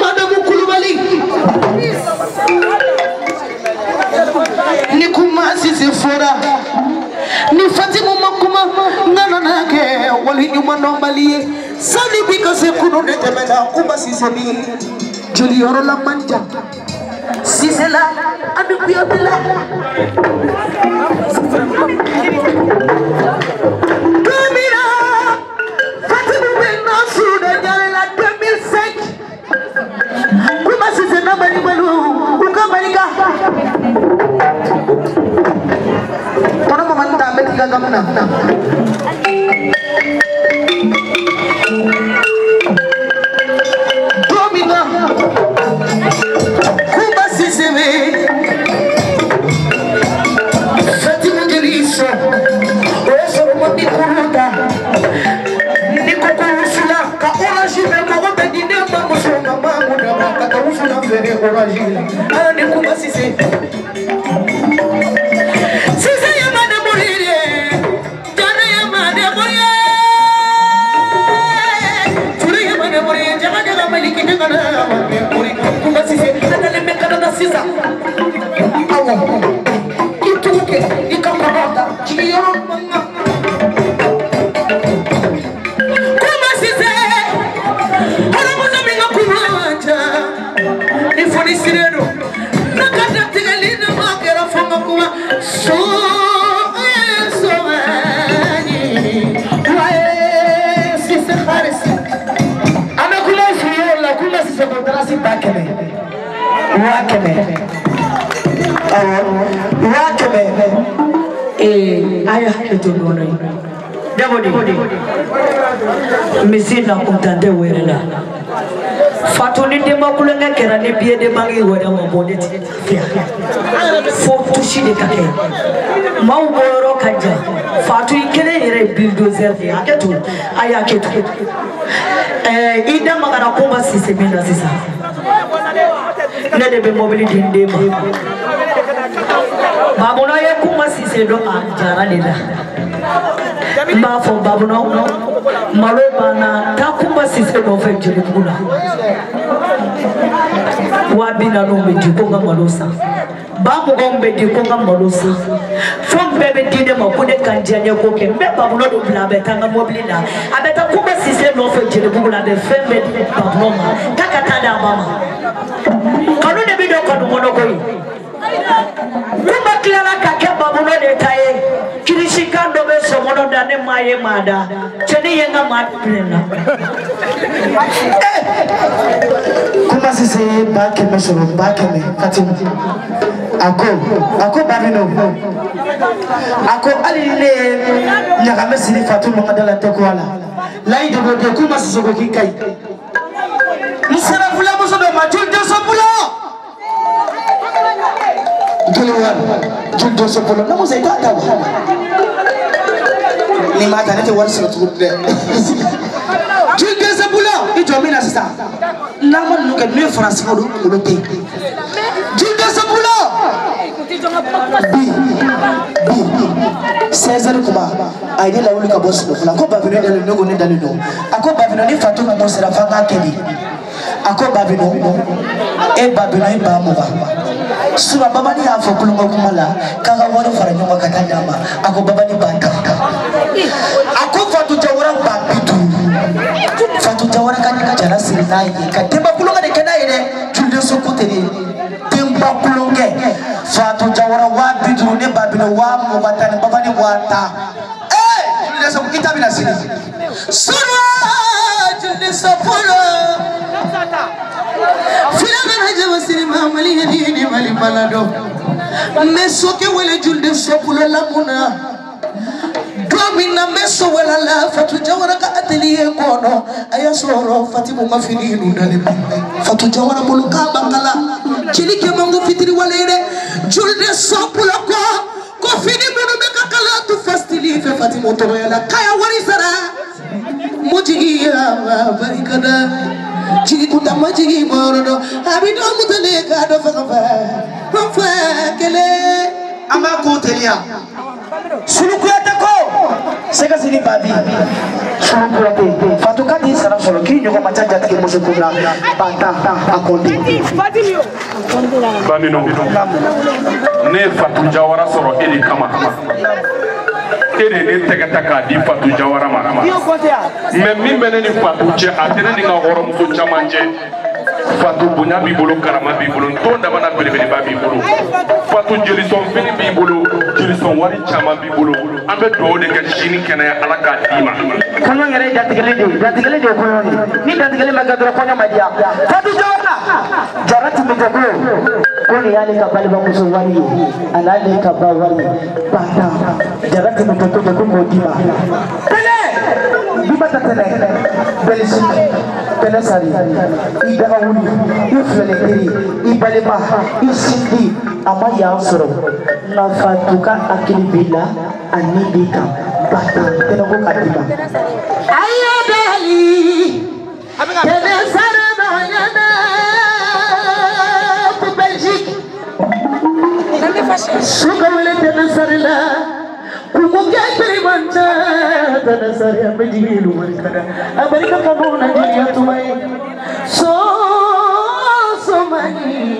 Madame Koulibaly ni kumasi sifura ni Fatima makuma nana nake wali nyuma nombali sali bika se kuno nete mena kumasi sebi joli yoro la manja sisela adu biobela Kamira Fatima bena suda jale la 2005 kumasi se nabali balu ukamalika Para memantau ambil tiga gamna. Domina, kuba siseme. Fatima Jeliso, oso mati kuruta. Niko kurusula, ka orajile mago bedine mago sona mago na ka kurusula fere orajile. Ana ni kuba siseme. Ayah itu dulu. Dia bodi. Mesin nak untante werela. Fatoni de makulanga kerane biye de bangi wera mabode ti. Foto shi de kake. Mau boro kanja. Fatu ikele ire bulldozer de aketu. Aya ketu. Ida magana kumba sisi mina sisa. Nede be mobili dinde ma. Babuno ye kuma sise do jara lela. Mba fo babuno malo bana ta kuma sise do fe jere bula. Wabina no me di konga malosa. Babu gombe di konga malosa. Fom bebe di de ma ko de kanjanya ko ke mbe babuno do bla be tanga mobili na. Abeta kuma sise do fe jere bula be fembe di babuno ma. Takata da mama. Kanu de bi do ko mono ko yi. Kuma kila kake babuno de taye kirishika ndo be somono dane maye mada cheni yenga matplena kuma sise bake mesoro bake me Fatima ako babino ako alile nyaga mesini Fatima ngadala tekwala lai de de kuma sise ko kikai musara fula muso do majul de sopulo Junto sepuluh, namun saya tak tahu. Ni mata nanti waris cukup deh. Junto sepuluh, itu mina sisa. Namun luka ni Frans modu udah. Junto sepuluh. Cesar kuma, aida lalu luka bos lu. Aku babino dalu nogo ni dalu no. Aku babino ni Fatu kamu serafanga kedi. Aku babino, babino bamuba. Suba baba ni afo kulunga kumala kaga wona fara nyuma katandama ako baba ni banta ako Fatu Jawara babitu Fatu Jawara kan jara sirinai katemba kulunga de kenai de julde sokote ni temba kulunge Fatu Jawara wabitu ne babino wa mubatani baba ni wata julde sokote tabina sini surwa julde sopolo Filanan haja wasiri mamali hadini mali balado meso ke wele julde sopulo lamuna domina meso wala la Fatu Jawara ka atelier kono aya soro Fatima mafini nundale Fatu Jawara buluka bangala chilike mangu fitiri walere julde sopulo ko fini munu beka kala tu fastili fe Fatima to yala kaya warisara mujiya barikada Jigi kutama jigi morodo, abido mutale kado fakafa, kele. ama ko telia sulukuyate ko sega sini babi sulukuyate fatukati sara solo ki nyoko machaja tike muso kuna bata akonde bamino ne Fatou Jawara soro eli kama ere ne tegata ka di Fatou Jawara ma mais min bene ni Fatou che atene ni nga horo muso chamanje Fatou bunya bi bolo karama bi bolo to ndaba na belebele ba bi bolo Fatou jeli son fini bi bolo jeli son wari chama bi bolo ambe do de ka shini kena ala ka dima kono ngere datigele de kono ni datigele magadro kono madia Fatou Jawara jarati mitako koni yale ka bali ba muso wari alale ka ba wari bata jarati mitako de ko dima tele bibata tele belisi tele sari ida awuli ifele kiri ibalema isindi ama yansoro na Fatuka akili bila anibika bata tele ko kadima ayo dali tele sari bayana pour Belgique suka wele tele sari la kuko kekiri manta tele sari abejilu marikada abarika kabona jiya tumai so many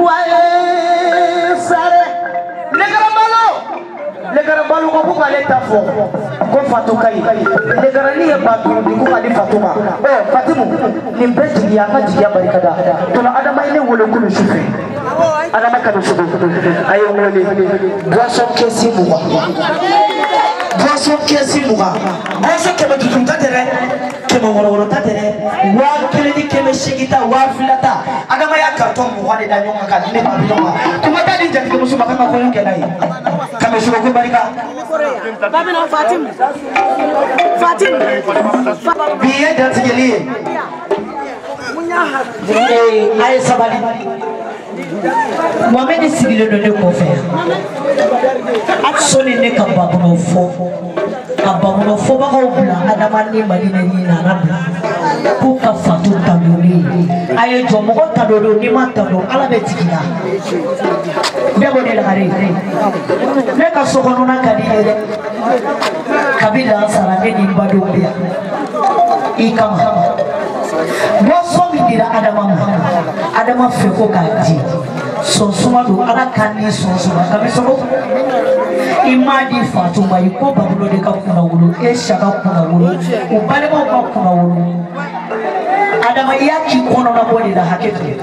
wae sare legara balo ko ko aleta fo ko Fatuka yi legara ni batu di ko ali Fatuma Fatimu ni beji ya maji ya barikada to na adama ile wole ko shufe adama ka do shufe ayo ngoli boisson kesi muga boisson kebe tutunta tere kebe woro tatere wa keledi kebe shigita wa filata adama ya karton muga de danyo ka dine ba bilonga kuma tadi jati ko musuma kama ko yonke nai kame shugo ko barika babino Fatim biye dati geli ay sabali Mohamed sigile do ne ko faire soni ne ka babuno fo ba ko bula adama ni madina ni na rabla ko ka Fatou tadoni aye jomo ko tadodo ni ma tado ala be tikina bebo de la gare ne ka sokono na kadile kabila sara ne ni bado bia ikama boso midira adama fe ko kaji so suma do ala kanni so suma kamiso imadi Fatuma iko babulo de ka kuna wulu e shaka kuna wulu ubale ba ka kuna wulu adama yaki kono na bodi da hakiki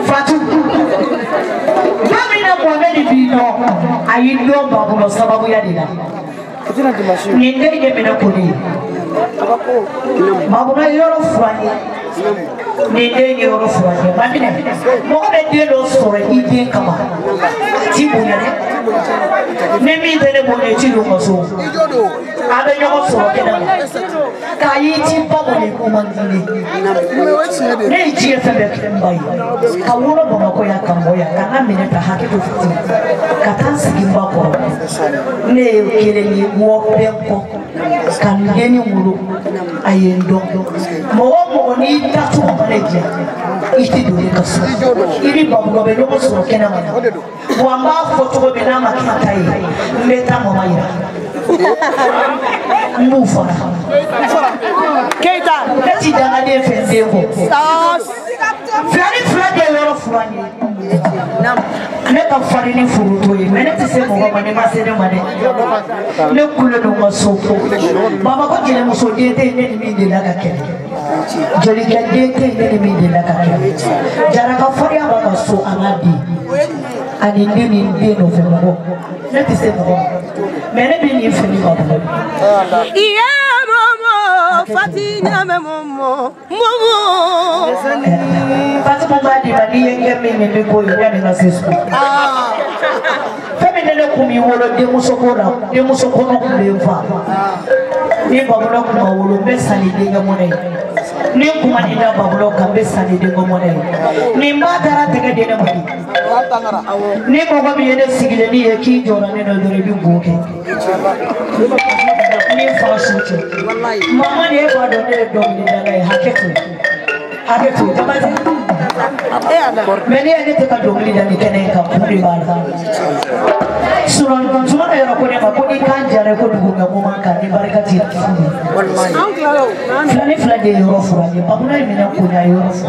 Fatou Mamina Mohamed bino ayido babulo sababu ya dida ni ndege mena kodi babuna yoro fwani ni ndege yoro fwani mamina Mohamed delo sore ide kama tibunya ne mi tele bonne tilu maso abe nyoko soro kena kayi timpa bonne ko mangini ne ji efebe kembai kawulo bomako ya kamboya kana mineta hakitu futi katansi gimbako ne kele ni wo benko kan geni mulu ayendo mo ni tatu maleja iti do kaso iri babulo be no soro kena mana wamba foto be na makitai meta mama ira mufa keita kati dana de fenzeko Flani yoro fulani ne ka farini furuto yi mene ti se mo ba ne ma se ne ma ne kule no masoko baba ko jele muso de te ne mi de la ka kene jeli ka de te ne mi de la ka kene jara ka fari aba ka so anadi ani ndini ndino fe mo ne ti se mo mene bi ni fe ni ba bo iya Fatina momo Fatima badi badi yenge mimi ndiko yani na sisi femene kumi wolo de musokona kumemfa ni babulo kuma wolo besali de ngamone ni kuma ni da babulo ka besali de ngamone ni madara tege de ngamone ni ko ba biye de sigile ni eki jora ne no dore bi boke ni fasuche mama ne ba do ne do ni da haketu tabati Many I get a doggy than you can come to the bar. Suran, Suran, Pony can't a woman can never get it. Flanny Flanny, you're off for you, but I mean, I put your off.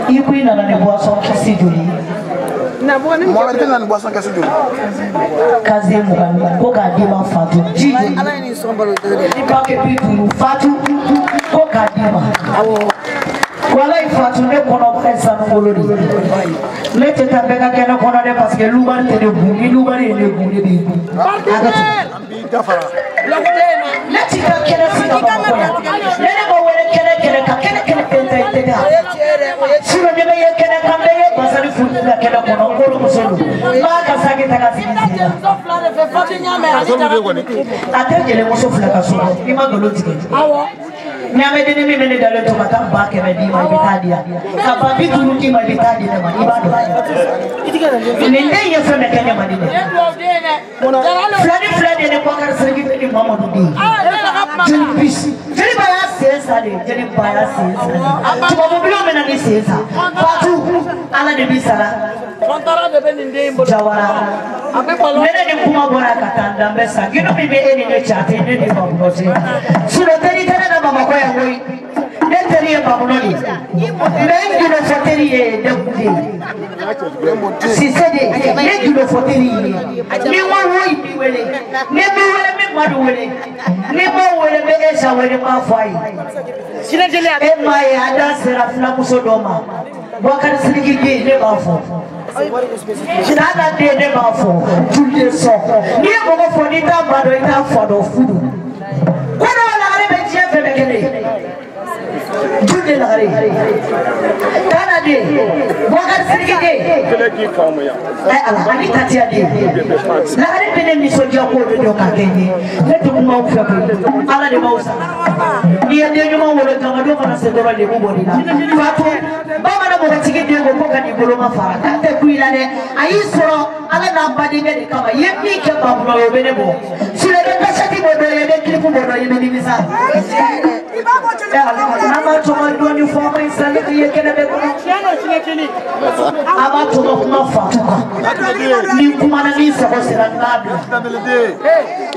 You queen and a boss on Cassiduli. Mohamed and Boisson Cassou. Kazem Koga Dima Fatu. Alain is somebody. Fatu Koga Dima. Wala Fatu ne kono pesa ngolori. Lete tabeka kena kono de parce que luban te de bungi luban ne bungi bi. Leti ta kena sina ba. Nene ba wele kena penta itega. Sura ne ba kena kambe basali futa kena kono ngolo musolo. Ma ka sake ta ka sina. Atengele musofula kasoro. Ima golotike. Awo. Nyame deni mi mene dalo to mata ba ke be di ma bitadia ka ba bi tunu ki ma bitadia ne ma ibado ne ne ye fe me kenya ma dine flani ne ko kar sergi te Muhammadu di jeli bis jeli ba ya sesa de jeli ba ya sesa to mo bilo mena ni sesa fatu ala de bisara kontara de ben inde jawara abe palo mene de kuma bona katanda mbesa gino mi be eni ne chate ne di ba bote sura teri tena na mama ko Woi, neteri babuloni. Mengi no foteri de bude. Si sede, mengi no foteri. Ni wa woi bi wele. Ni bi wele mi madu wele. Ni mo wele be esa wele ma fai. Sile jele e mai ada serafna musodoma. Wakati siliki ge ne ba fo. Nada de ne ba fo. Tulde so. Ni mo ko fo ni ta bado ita fo do fudu. Kono la be je fe be kene. Jude la gare. Kana de. Wakati siliki ge. Keleki kamuya. Ai ala ani tatia de. La gare bene ni so dia ko do ka kenye. Ne to ma u fa ko. Ala de mausa. Ni ande nyuma wala kama do kana se do le mo bodina. Fatu baba na mo tike de go ko ka ni bolo ma fara. Tate kuila de. Ayi soro ala na mbadi de kama yemi ke babu na obene bo. Sile de kasati bo do ye de klipu bo do ye ni misa. Ama tuma do ni forma insale ye kene be ko. Ama tuma kuma fatuka. Ni kuma na ni sabo sira ngabi.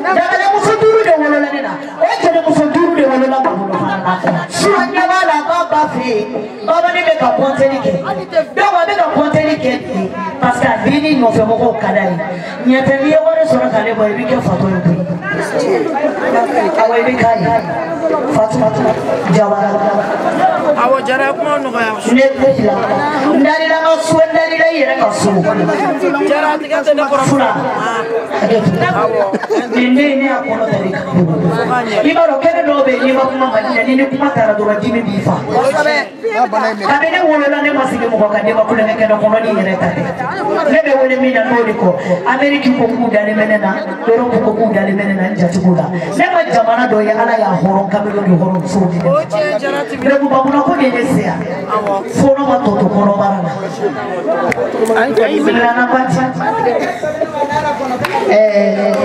Dabele musuduru de wolo la nena. O kene musuduru de wolo la babu na. Suanya bala baba fi. Baba ni be ka ponteni ke. Baba be ka ponteni ke. Parce que vini no fe moko kadai. Nyete liye wore sora kale boy bi ke fato yo. Awe bi kai. Fatima Jawara. Awo jara kuma no ga. Ndari la masu ndari la yere kasu. Jara tiga tene ko fura. Awo. Nene akono tari. Ibaro kene no be ni makuma manyani ni kuma tara do rajimi bifa. Kabene wolo la ne masige mo ka de makule ne kene kono ni yere tare. Nebe wole mina noliko. Ameriki ko kuda ne menena, Europe ko kuda ne menena njatubuda. Nema jamana do ya ala ya horon kabelo ni horon sodi. Rebu babuna ko ne nesia. Fono matoto kono barana. Milana pati.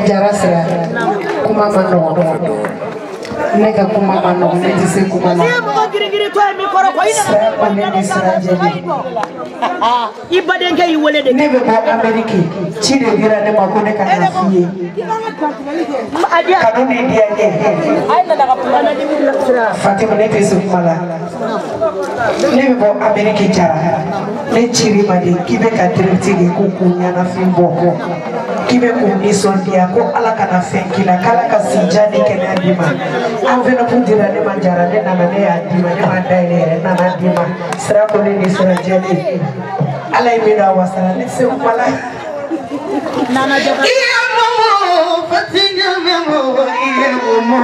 Jarasra kuma mano. Nega kuma mano, neti se kuma mano. Ibadenke iwole de. Nebe bo Ameriki, chile gira ne makone kana fiye. Kanuni dia Fatima neti se kuma la. Nebe bo Ameriki jara. Ne chiri made kibe ka tiriti kuku nyana fimbo. Kibe kunisondia ko ala kana fenkila kala kasijani kene adima. Avena pundira ne manjara ne na ne adima ne mandaile na adima. Sra ko ne sra jeli. Ala imina wasala ne se umala. Nana jaba. Iya momo fatinya memo iya momo.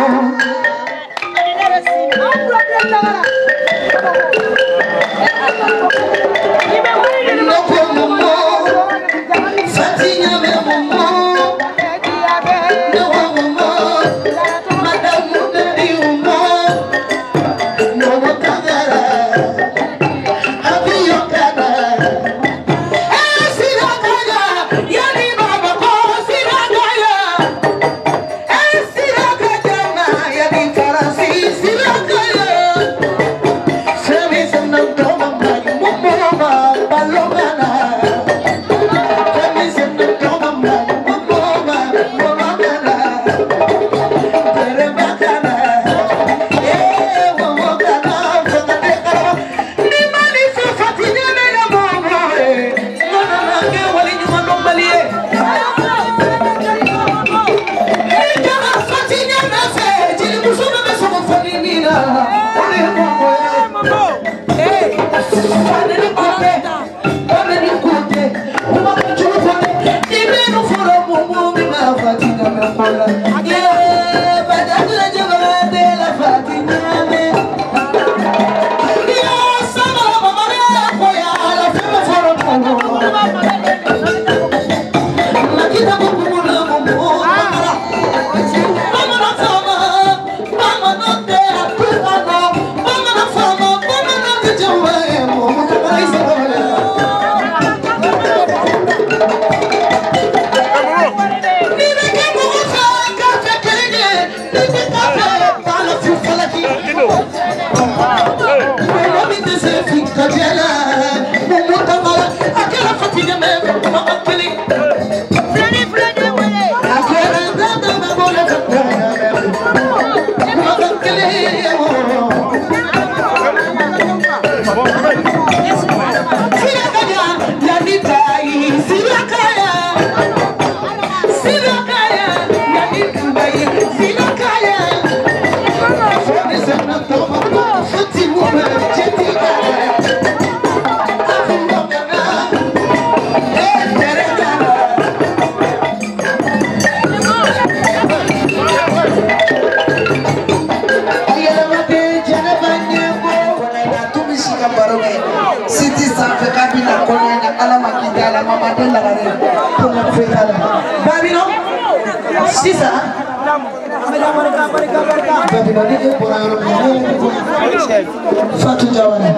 Fatou Diawara.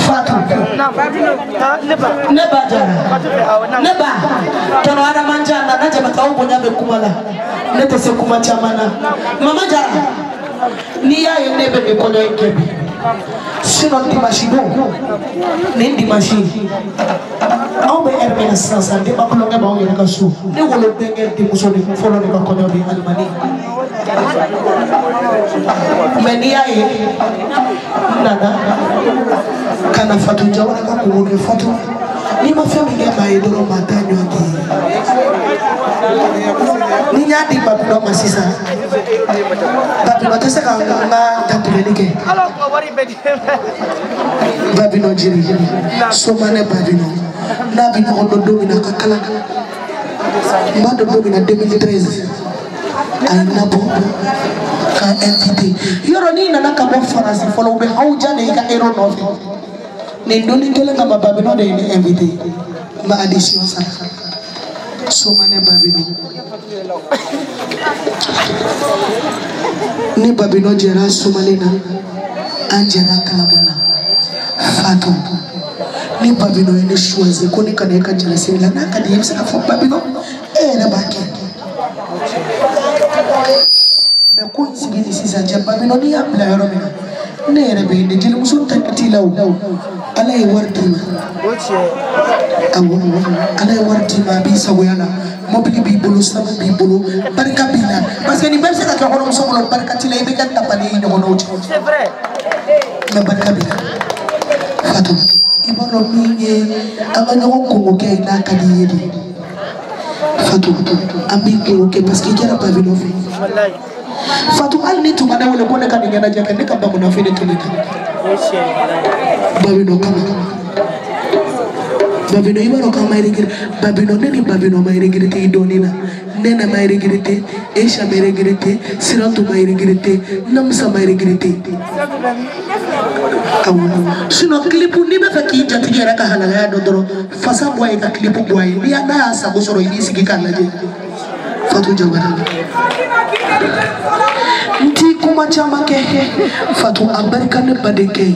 Fatou. Neba Jara. Neba. Tono ana manjana na jaba ka ubo nyabe kumala. Nete se kuma chamana. Mama Jara. Ni ya nebe be kono ekebi. Sino di machine. Ni di machine. Au be ermena sansa de ba kolonga ba o yaka su. Ni wolo benge di muso ni folo ni ba kono bi almani. Menia ye nana kana Fatou Diawara ka kuwoke Fatou ni ma famille ya baye doro matanyo ki ni nyadi babilo masisa babilo tese ka nga tatulelike babino jiri somane babino na bino ododo mina kakala mbado domina 2013 ay nabo ka entité yoro ni nana ka bo France folo be hawja ne ka ero no fe ne doni tele ka babino de ni invité ma addition ça so mané babino ni babino jera so mané na anjera kalabana Fatou ni babino ene choisi ko ni kana ka jera sila na ka di yimsa ka fo babino na baki me ko sigini sisa jamba bino ni abla yoro mina ne rebe de jeli musun takati law alay wartima alay wartima bi sagoyana mobili bi bulu sama bi bulu barka bila parce que ni même ça ka hono muso ko barka ti lay be kan tapali ni hono c'est vrai na barka bila Fatou ibolo mi anga no ko ke na kadi yedi Fatou ambi ko parce que kera pas vino fait wallahi Fatou al ni tuma dawole ko neka ni ngana jaka neka bamu na fini tulika babino kama babino ibaro kama irigir babino neni babino ma irigirite idonina nena ma irigirite esha ma irigirite sirantu ma irigirite namsa ma irigirite sino klipu ni be faki jati gera ka halala ya dodoro fasa boy ka klipu boy ni ana sa go soro ini sigi kan laje Fatou Diawara nti kuma chama ke Fatou abarika ne badeke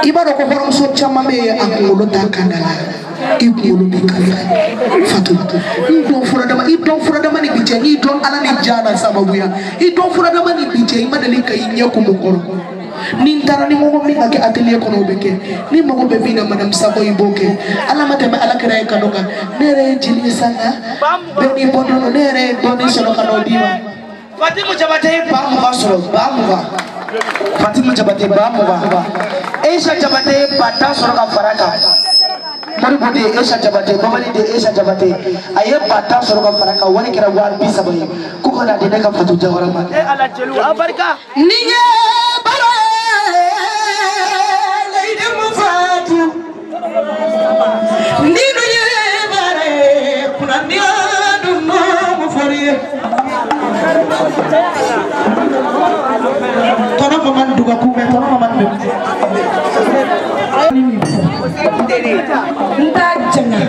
ibaro ko borom so chama me akolo takandala ikulu bikala Fatou idon fura dama ni bije idon ala ni jana sababuya idon fura dama ni bije imadali kay nyaku mukoro nintara ni mo mi ngake atelier kono beke ni mo be bina madam sabo iboke ala mate me ala kira kanoka nere jili sanga be ni bono nere doni solo kano diwa Fatima jabate ba mu basoro ba mu ba Fatima jabate ba mu ba Aisha jabate bata soro ka faraka mari bodi Aisha jabate babali de Aisha jabate aye bata soro ka faraka wani kira war bi sabai ku ko na de ka Fatou Diawara ma e ala jelu abarka niye bara leide mu Fatou ninu ye bare kuna niadu no mu foriye tono ko man duga ku me tono ko man me nta jana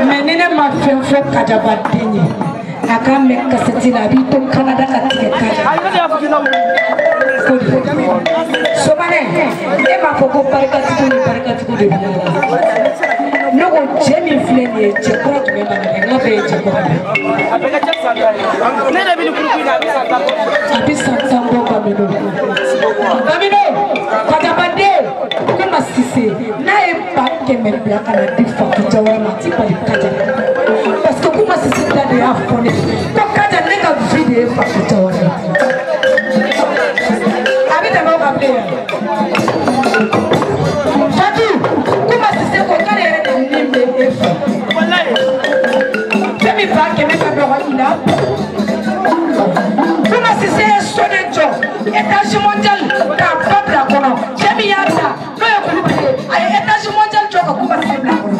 menene ma fenfo kajabadenye aka me kaseti la bi to Canada ka tikeka so bane e ma foko barka tuku de no go jemi fleni je ko to me ba na be je ko apeka chasa ne na bi kuru na abi santambo kamino katabande kuma sisi na e pakke mɛn bila ka na di Fatou Jawara ma ti bali Kaja parce que kuma Sisi da de y'a fɔ ne ko Kaja ne ka vie de ye Fatou Jawara a bɛ tɛmɛ o kan bilen yan Fatou kuma Sisi ko k'ale yɛrɛ de ni bɛ e fɛ fɛn min ba kɛmɛ ka dɔgɔ i la kuma Sisi ye so de jɔ étage mondial k'a ba bila kɔnɔ cɛ min y'a bila n'o ye Kulibali ye a ye étage mondial jɔ ka kuma Sisi bila kɔnɔ.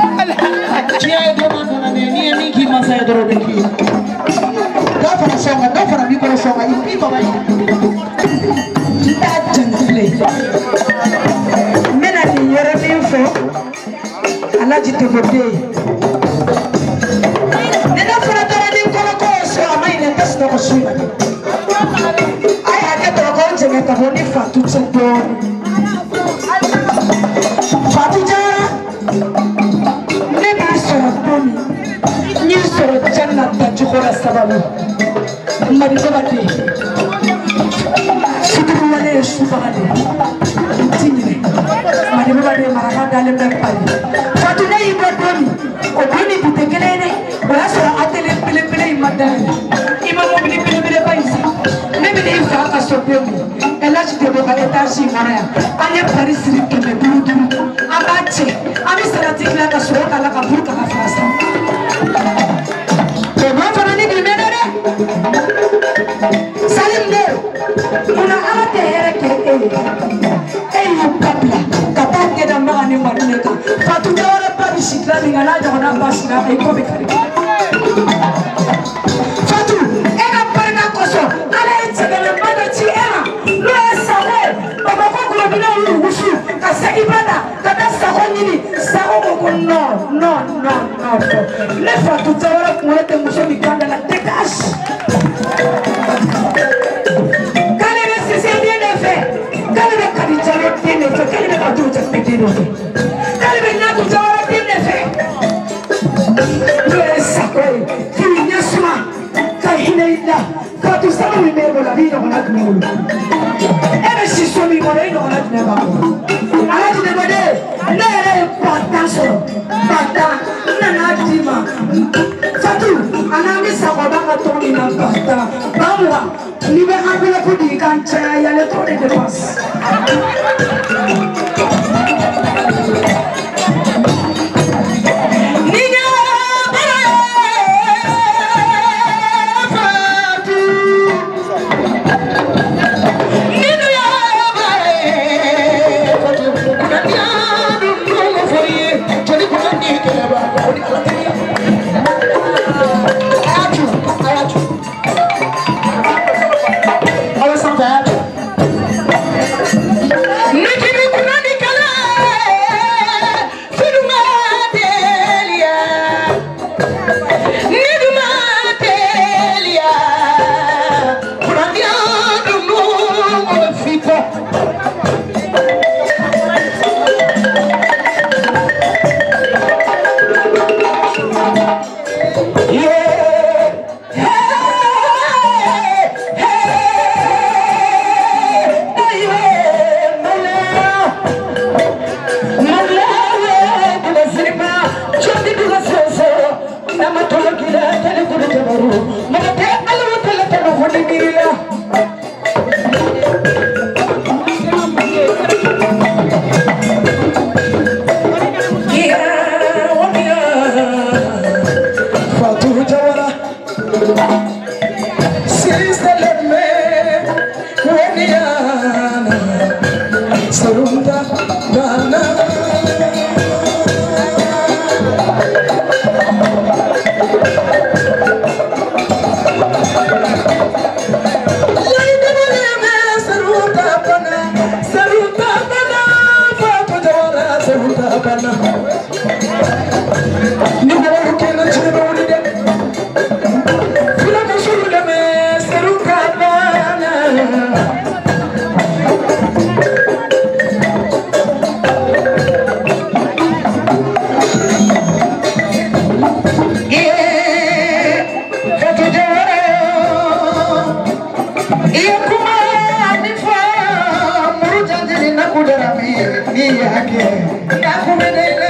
Tiɲɛ ye dɔrɔn nana dɛ n'i ye min k'i mansa ye dɔrɔn o bɛ k'i ye dɔ fara sɔngɔ dɔ fara b'i kɔrɔ sɔngɔ i b'i baba ye i t'a jɛn filɛ n bɛna nin yɔrɔ min fɔ Alaji Tebo den ni ne fɔra dɔrɔn ni kɔrɔkɔ ye so a ma ɲinɛ n tɛ sunɔgɔ su in na a ye hakɛ to a k'aw jɛngɛ ka bɔ ni Fatou cɛ dɔɔnin Fatou Jawara ne b'i sɔrɔ don min n y'i sɔrɔ Janna Tajukɔrɔ sababu Madikɔba den fitiriwale ye subaga de n t'i ɲinɛ Madikɔba den maraka dalen bɛ Paris Fatou ne y'i bɔ don min o don ni bi tɛ kelen ye dɛ o y'a sɔrɔ atelier belebele in ma dayɛlɛ i ma mobili belebeleba in san ne bɛ n'i fa ka so don min Alaji Tebo ka étage in kɔnɔ yan an ye Paris siri 500 an b'a cɛ an bɛ salati dilan ka sogo k'a la ka buru k'a la fara san Tebo fana ni bi mɛnɛ dɛ Salim de munna Ala tɛ hɛrɛ kɛ e ye e y'i ba bila ka taa ɲɛda maga ni Madinɛ kan Fatou Jawara ba bi si dilan min kan n'a ɲɔgɔnna ba sira kan i kɔ bɛ kari Fatou e ka barika kosɔn Ala ye cɛgɛlɛnba dɔ ci e ma n'o ye Sago ye Bamakɔ gulɔbinaw y'u wusu ka segin ba la ka taa Sago ɲini Sago ko ko non ne Fatou Jawara kunkolo tɛ muso min kan da la dégage k'ale bɛ Sise den de fɛ k'ale bɛ Kadija den de fɛ k'ale bɛ Fatou Jawara den de fɛ k'ale bɛ Natou Jawara den de fɛ n'o ye Sago ye k'i ɲɛsuma ka hinɛ i la Fatou sanu min b'e bolo a b'i ɲɔgɔnna jumɛn bolo e bɛ si so min kɔnɔ e ɲɔgɔnna jumɛn b'a kɔnɔ Alaji Tebo den ne yɛrɛ ye batan sɔrɔ batan n nana d'i ma Fatou a n'an bɛ Sagoba ka tɔn min na batan ba mugan n'i bɛ enveloppe di i kan caya y a le trop de dépenses Ni yake na kumene na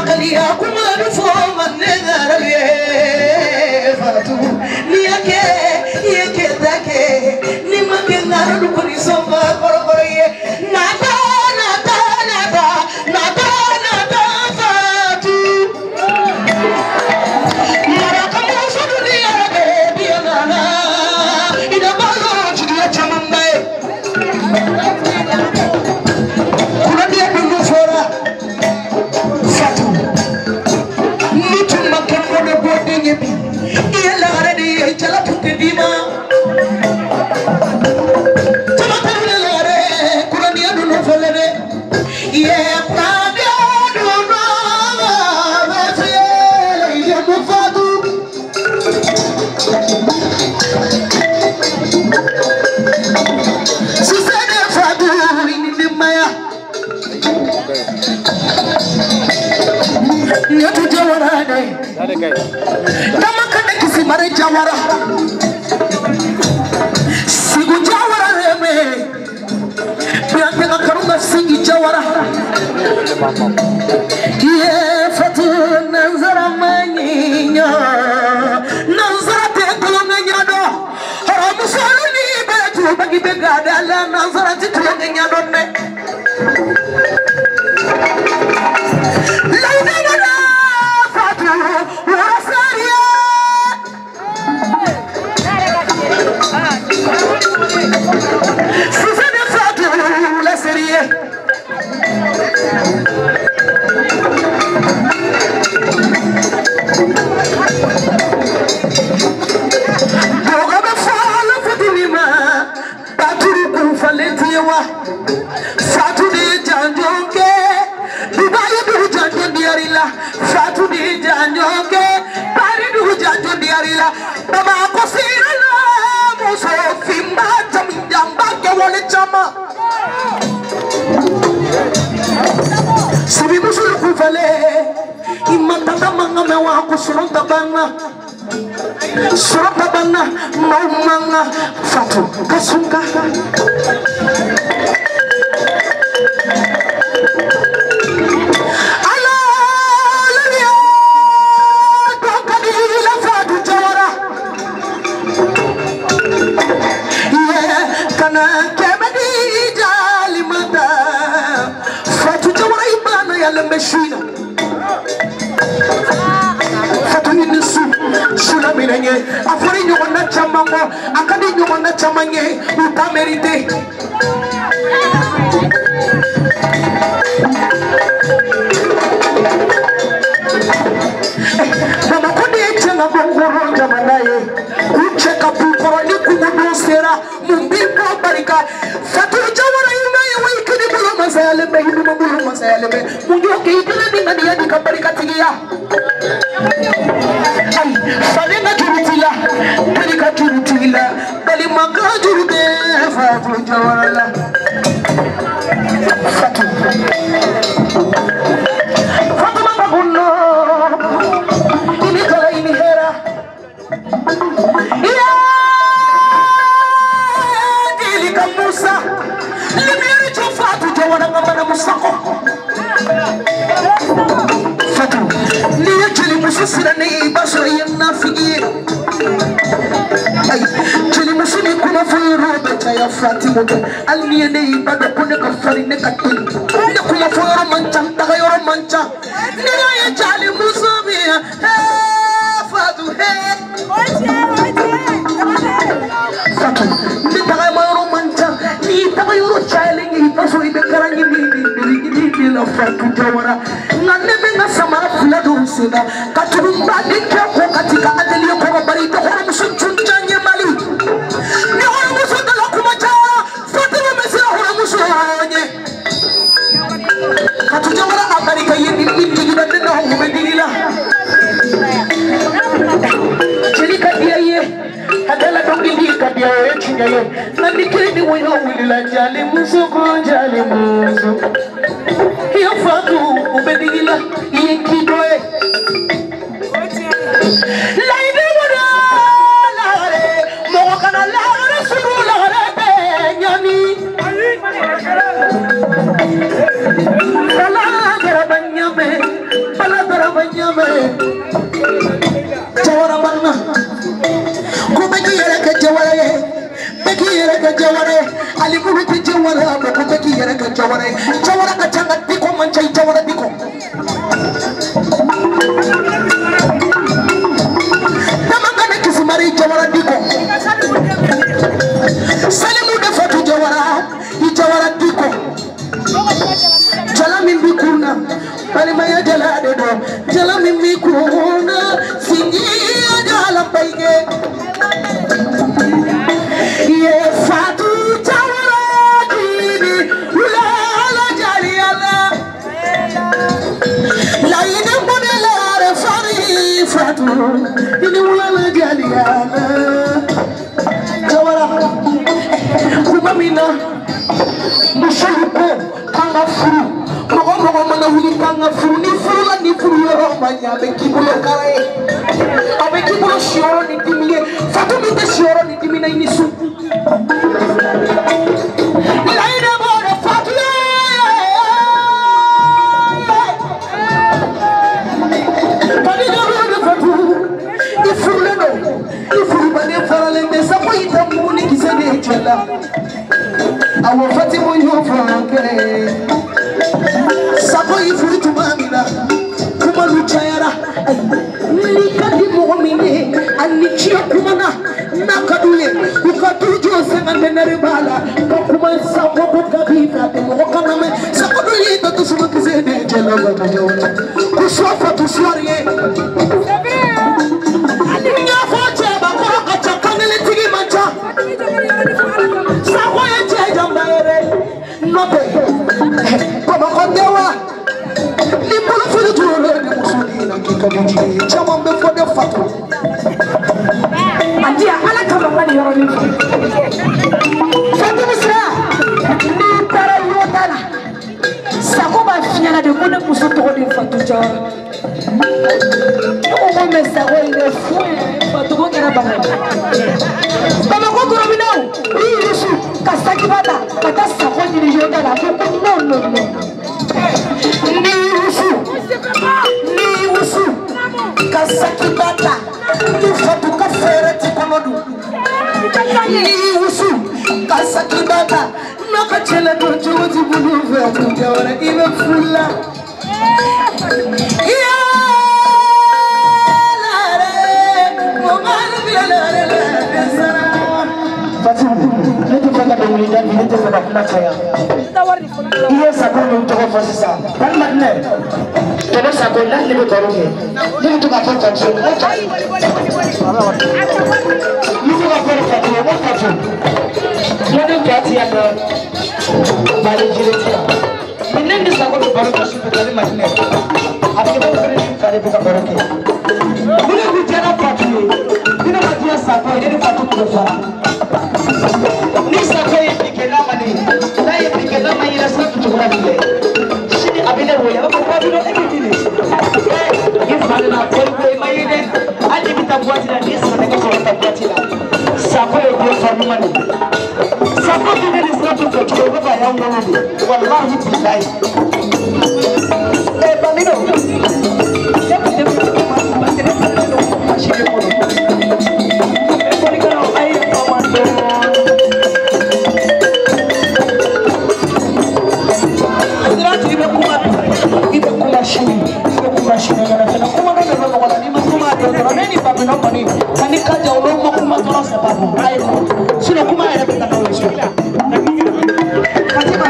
Makali akuma bifo manena raye fatu niyake yake take ni makena rukuni somba korokoroye nada fatu maraka muso dunia rabe biana ina balo chudia chamambae kuna dia bingu fora fatu nitu makemo de bode nyebi ila redi chala putte dima chala putte lare kuna dia duno folere ye pradia duno vese ye mu fatu susede fatu ini maya Nyatu jawara dai. Nama kene kisi mare jawara. Sigu jawara reme. Biante nga karunga singi jawara. Ye fatu nanzara manyinya. Nanzara te kulunga nyado. Haramu salu ni betu bagi begada la nanzara te kulunga nyado ne. Fatu di janjoke, pari du janjo diarila. Baba aku sirala, muso fimba jamba ke wole chama. Sabi muso kufale, imata manga mewa aku suron tabana mau manga fatu kasunga. Meshina Fatuni nisu Shula minenye Afori nyongona chamango Akadi nyongona chamanye Uta merite Mama kundi echenga gongoro jamanaye Ucheka pukoro ni kumudosera Mumbiko barika Fatuni jawara yunaye Waikini bulu masayaleme Hinu bulu masayaleme Mundio keitila dinga dia di kabarika tigia Ay, falinga jurutila Barika jurutila Bali maka jurute Fatu jawarala Fatu Fatu maka guno Ini kala ini hera Iya Dili kamusa Limiri jo fatu jawara ngamana musako Fatu Liya jeli musu sirane Basura yenna figi Ay Jeli musu ni kuna fuyuru Becha ya frati moto Alniye ne ibada kune kafari ne katun Ne kuma fuyuru manchang Taga yoro manchang Nila ya jeli musu miya Hey Fatu hey Fatu Ni taga yoro manchang Ni taga yoro challenge Baso ibe karangi ni la Fatu jawara Nganebe nga samara fula donsuna Katurumba dike ko katika adeli ko bari to horo musu chunjanye mali Ni horo musu dala kumacha Fatu mesira horo musu onye Katu jawara Amerika yendi mindi gidande na hongo medila Jeli kadia ye Adala dongi li kadia ye chinya ye Nandi kini woyo wilila jali musu ko jali musu Hiyo fatu ubedigila yenkidoe Laide wada lare Mokana lare suru lare benyani Kala gara banyame Pala jawara banna ko beki yere ka jawara ye beki yere ka jawara ali ko beki jawara ko beki yere ka jawara ka tanga diko man chay jawara diko tamangane kisumari jawara diko salimu de fatu jawara I jawara diko jala min bikuna bali maya jala de do jala min bikuna singi jala baige ye fatu jawara dini la la jali ala la ina modela re fari fatu ini la jali ala jawara kumamina mushaiko kanga furu mogo mana huli kanga furu ni furu la ni furu yo manya be kibulo kare abe kibulo shioro ni timile fatu mi de shioro ni timina ini su la ina bora fatu padi do fatu ifuru no ifuru bane faralende sapo itamuni kisene chela awo fati mo yo franke sabo ifuru tumamina kuma luchayara likadi mu'mine anichia kumana nakaduye ukatujo sengande neribala kuma sabo kabika mo kana me sabo lito tusuma kizene jela bajo kuswafa tuswariye nya foche ba ko acha kanele tigi mancha sabo yeje jambaere nobe kama kondewa ni mbona fulu tuone ni musudi na kikadiji chama mbefo de fatu andia ala kama ngani yoro ni fatu misra ni para yotana sakoba finyana de kone musoto de fatu jara o mo mesago ile fu fatu ko kera bana kama ko kuromina risu kasaki bata kata sako ni yotana ko no ni usu kasaki bata ni fatu ka fere ti komodu ni usu kasaki bata no ka chele to chuti bulu ve tu jawara ibe fulla ya la re mo mal bi la re sara fatu ne to fanga de mulida ni te fanga kuna chaya iya sakon to ko fasisa kan matne tolo sakon la libe toroke libe to ka fata cho ni to ka fata cho mo fato yoni kati ya do bali jireti minen di sakon to baro ko sipe tali matne abike ba fere ni kare be ka boroke mine ku jana fatu ni na dia sakon ni fatu ko fa ni sakon ye bikela mani na ye bikela mani la sakon to ko bile shini abile woya ko ko bile ekitini ifale na ko ko mayide aje bitabwati na disa na ko ko tabwati la sakon ye ko fa mani sakon ni ni sakon to ko ba ya ngani wallahi billahi bamino ya ko dem ko ma tere ko shini ko ko ni kana ai ko mando ibe kuma shini kana kana kuma na na ko ni kuma to nani pa no pani kani kaja ulo kuma to sababu ai sino kuma ya beta na wewe katika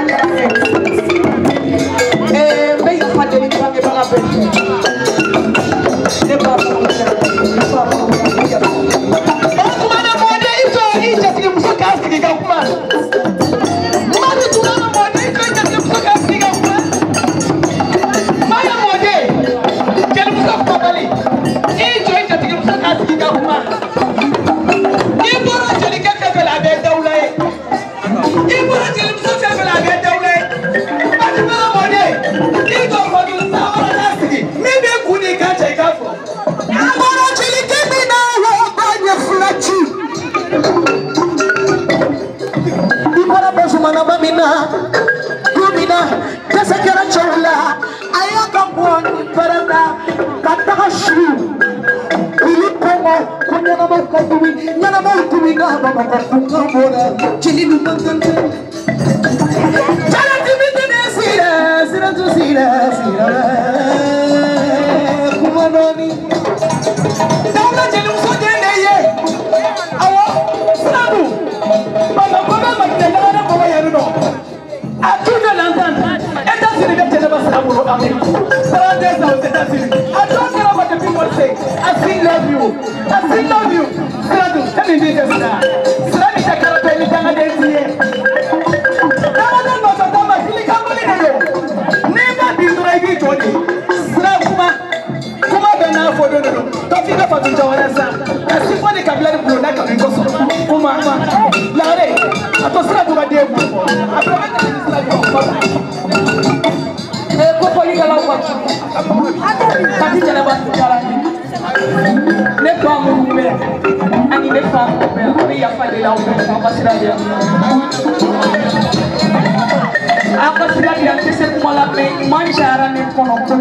bei fate ni kwa bana pe ne pa kuma na mode ito ije sile msoka asiki kuma mali tunana mode ito ije sile msoka asiki kuma maya mode kele msoka bali ito ije sile msoka asiki kuma ni bora jeli kaka bela be daula ni bora jeli msoka bela be daula ati bela mode ito ko du sawa asiki mimi kuni kacha ikafo bora jeli kemi na wa banye flachi ibara basumana bamina kumina kasakera chola ayaka boni parada kataka Ashu ulipomo kunyana makadumi nyana makadumi na baba kufunga bora chini numangante jana timidine sira tu sira kumanoni dauna jeli usojene ye awo sabu baba baba matela na baba yaruno atuna lantante États-Unis de Geneva sabu America paradise aux États-Unis I don't care what the people say I still love you Siradu tell me this now Siradu takara peli tanga desiye Dama no tama hili kambali nyo Never be drive choni Siradu kuma bena fodo no tofika fatu jawara sa Asipo ni kabla ni bro na kamingoso kuma lare ato Siradu ba de bu aprobata ni Siradu Kopoliga kwa Tati Geneva jara ne femme ouverte ani ne femme ouverte mais il y a pas de la ouverte on va se la dire après cela il y a c'est pour la paix manjara ne kono ko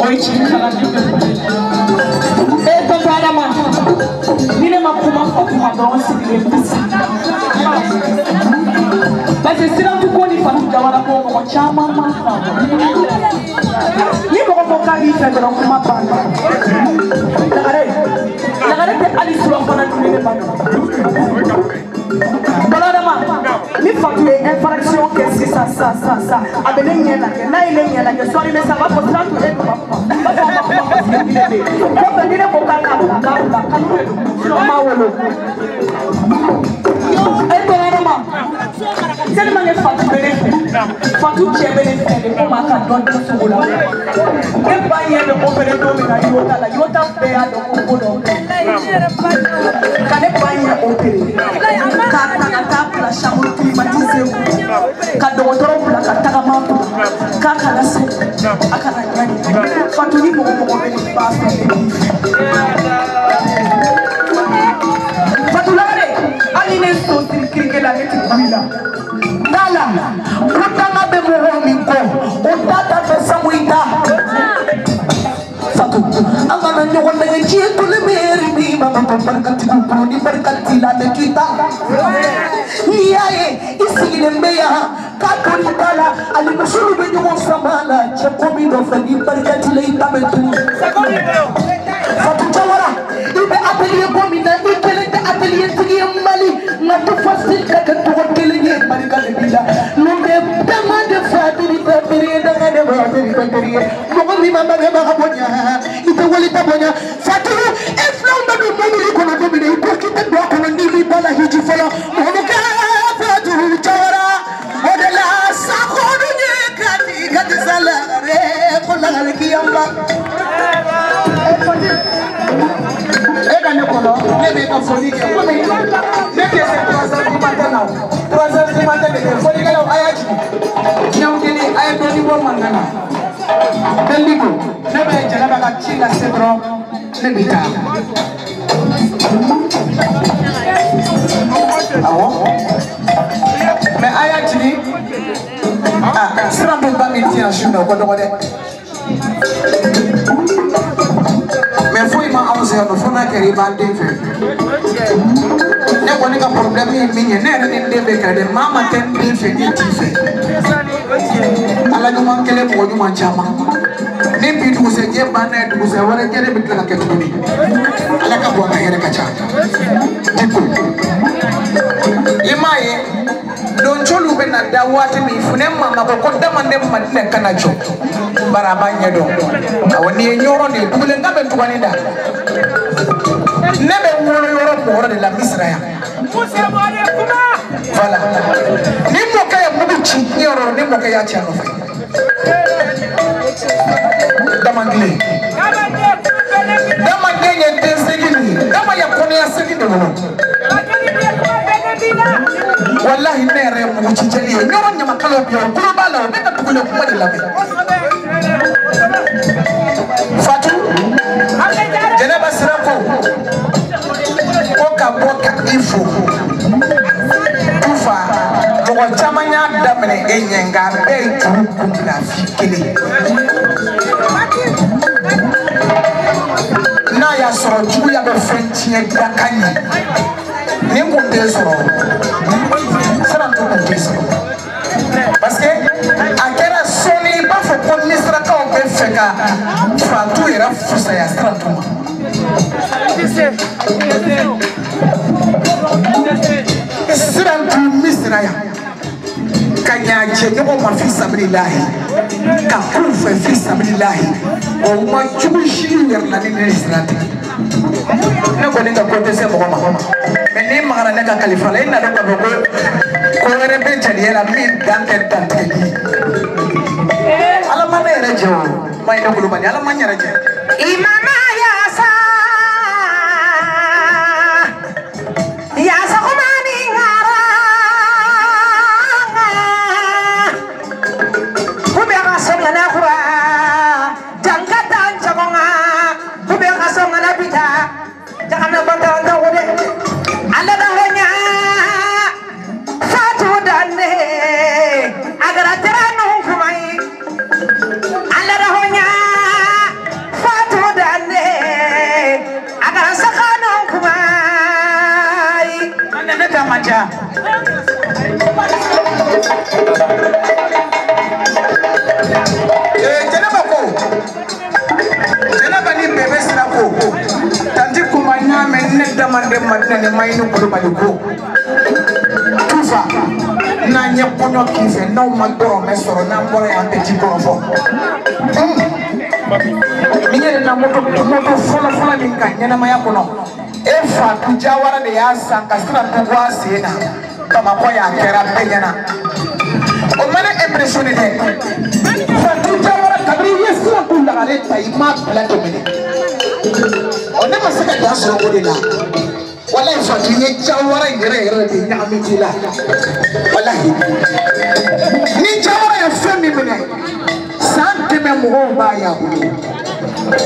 oi chikala ni e to parama ni ne makuma ko kuma don sigile parce que si tu connais pas tout jawara ko ko chama ma ni ko ko kali fe do ko ma pa lagare te ali sura fana ni ne ba baladama ni fatu infraction qu'est-ce que ça abene nyela ke na ile nyela ke sorry mais ça va pour ça tout et pas ko ni ne ko kala ma wolo tellement que Fatou bénéfice, Fatou qui est bénéfice, on m'a donné ce boulot. Et pas y aller opérer d'Omina, Yota fait à l'Okodo. Quand les pas y opérer, quand la chambre climatisée, quand le moteur pour la catarama, quand la c'est à Canadienne, Fatou dit pour bénéfice. Fatou l'année, Aline Sotir, Kirkela, et Tibila. Dala, utanga be muhomiko, utata pesa muita. Satu, angana nyonga ngeji tule meri ni mama berkati kupuru ni berkati la kita. Niaye isi ilembeya kakuri dala alimusuru be nyonga samala chekomi do fedi berkati le itametu. Satu jawara, ibe atelier bomina, ibe atelier tigi mali, ngatu fasil kakatu hotelnya mereka lebih dah. Lumbe demande fatiri tatiri dengan fatiri tatiri. Mungkin lima bagi punya, itu wali punya. Fatiri, eflau dari mobil kono kono itu kita dua kono diri bala hiji fala. Muka fatiri cara, adalah sakonunya kati salah. Kola lagi Allah. Kono, lebe ka foli ke ko me lebe se 3 du matin now 3 du matin de foli ke law ayaji ñaw dini ay do ni bo mangana deligo lebe jala ba ka ci la cedro lebe ta awo me ayaji ni sira do ba mi ti ashuno ko do de mais faut ima awse no fona keri bande fe ne woni ka problème mi ne ne ndebe ka de mama ten be fe ni ti fe ala no man kele mo nyuma chama ne bi du se je bana du se wala kele bi ka ke tuni ala ka bo ka here ka cha tiku imaye don cholu be na dawati mi fune mama ko damande madne kana cho barabanya do awoni nyoro ne dubule ngabe tukani da nebe woro yoro boro de la misraya voilà ni mo kay mugu ci nyoro ni mo kay acha no fay damangli damangenge de segini dama ya kone ya segini no wallahi nere mu ci jeli nyoro nyama kala biyo ko bala be ka tukule ko de la be Fatou Geneva Sirako Boka info Tufa Mogo chamanya damene enyenga be turu kumila fikele sɔrɔ juguya bɛ fɛn tiɲɛ dakan ye ni kun tɛ sɔrɔ sirantu kun tɛ sɔrɔ parce que a kɛra sɔɔni i b'a fɔ ko nisirakaw bɛ fɛ ka fatu yɛrɛ fusaya sirantu ma sirantu misira yan ka ɲa cɛɲɔgɔn ma fi sabililahi ka kulu fɛ fi sabililahi o ma jugu si yɛrɛ la ni ne sira tɛ ne kɔni ka ko tɛ se mɔgɔ ma mais ni magara ne ka kalifa la i na dɔn ka fɔ ko wɛrɛ bɛ jɛniyɛ la min dan tɛ dantigɛli ala ma ne yɛrɛ jɛ o ma ɲinɛ kulubali ala ma n yɛrɛ jɛ imama yaasa yaasa kumani ŋara kube ka sɔngana kura jankata jagonga kube ka sɔngana bita jagana batanga wode ala da honya fatu danne agara terano kumai ala da honya fatu danne agara sakano kumai anda neta maja Jenaba ni bebe sira ko tanti kuma nyame ne damande madina ne mayinu ko baliko tufa na nye ponyo kife na ma doro me soro na mbore ya petit korofo minye na moto fola ni kanya na maya kono e fa kujawara de ya sanka sira tugwa sena kama ko ya kera penyana o mane impressionné de fa kujawara kabri yesu kula ale tayima plato mene on ne masa ka daso ko de la wallahi fa kiye jawara ngere de nyami tila wallahi ni jawara ya femi mene sante me mo ba ya ko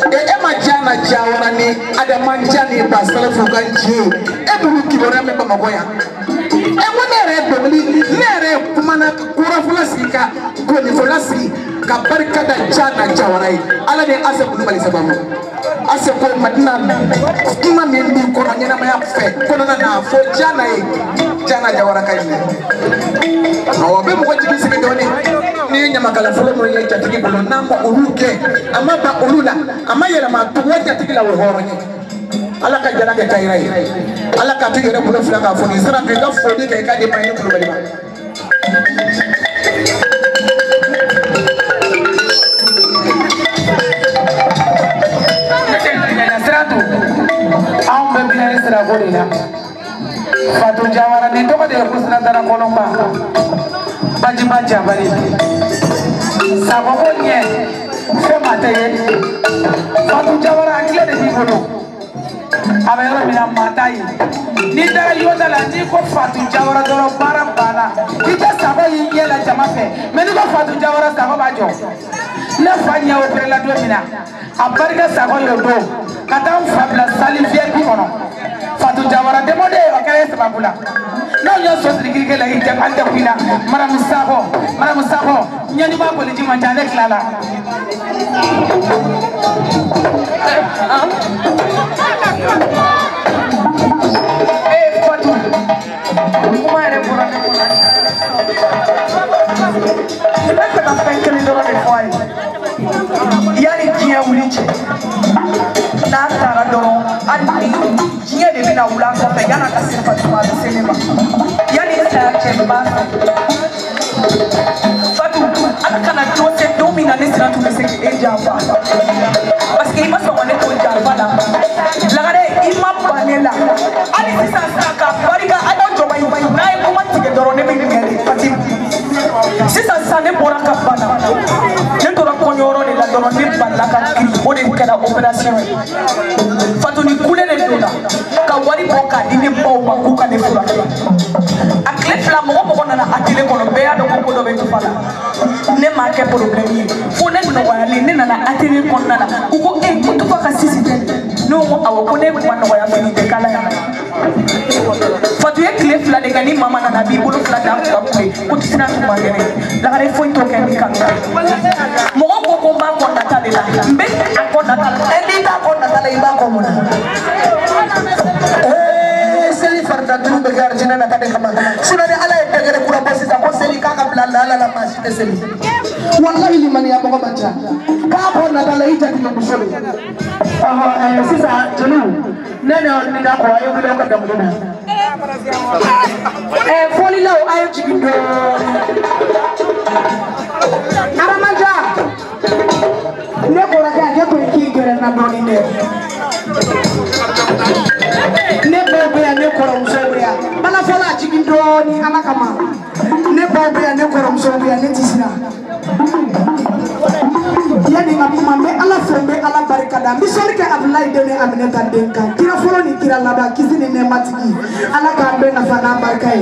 e ma jana jawara ni adama jani basala fuganji e bulu kibora me ba magoya e wona re domli nere kumana kura fulasika ko ni fulasi ka barka da jana jawara ala ne asa kulubali sababu asa ko madina kuma min bi ko nyana ma ya fe ko na fo jana jana jawara kai ne awo be mo ko jigi sike doni ni nyama kala folo mo ye jatigi bolo namba uluke ama ba ulula ama yela ma to wata tigila wo horonye ala ka jana ke kairai ala ka tigere bolo fula ka foni sara be ka fodi ke ka de mayni kulubali ma sira gorila fatu jawara ni toko de kusna dara kolomba baji baja bari sabo konye fe mataye fatu jawara akile de bigolo abero mina matai ni dara yoda la ni ko fatu jawara doro bara bana ita sabo yela jamafe meni ko fatu jawara sabo bajo na fanya operela do mina abarga sabo yodo katam fabla salivie bikono fatu jawara demode okere sababula no yo sosri kike la ite ande kuina mara musabo nyani ba ko liji manjale klala fatu kuma ere borane esta campaña que le doy de foi yani kia uliche na tara doro ani kia de bina ula ko pe yana ka sifa tuma de cinema yani sa chemba fatu akana tose domina nesira tu mese ke java parce que ima so wane ko java la lagare ima panela ani sisa saka bariga ado joba iba na e ko mantige doro ne be ngere pati sisa sane bora ka bana ne doro ko nyoro ne la doro ne balla ka o de kala opération fatu ni kule de dona ka wari boka dine baw ma ku ka ne fura akle fla mo mo na atile ko be ado ko do be fala ne ma ke problème fo ne no wali ne na atile ko na ku ko e ko to ka sisi no mo awo ko ne ko na waya fini de kala ya fatu e kle fla de gani mama na bi bulu fla da ko ko tisina to ma gene la gare fo to ke mi ka mo ko ba ko na tale la mbe ko na tale e di ta ko na tale ba ko mo la masi teseli wallahi limani ya boko bacha ka bo na dala ita ti ko solo sisa jenu nene ni da ko ayo bi ko da muduna foli law ayo jibindo aramanja ne ko ra ga ko ki gere na doni ne ne bebe ya ne ko ra muso ya bala fola jibindo ni amakama ne bebe ya ne ko ra muso ya ne tisina yani ngapumambe ala fembe ala barikada misori ke Abdoulaye Dene Aminata Denka kira folo ni kira laba kizini ne matiki ala ka be na fana barkai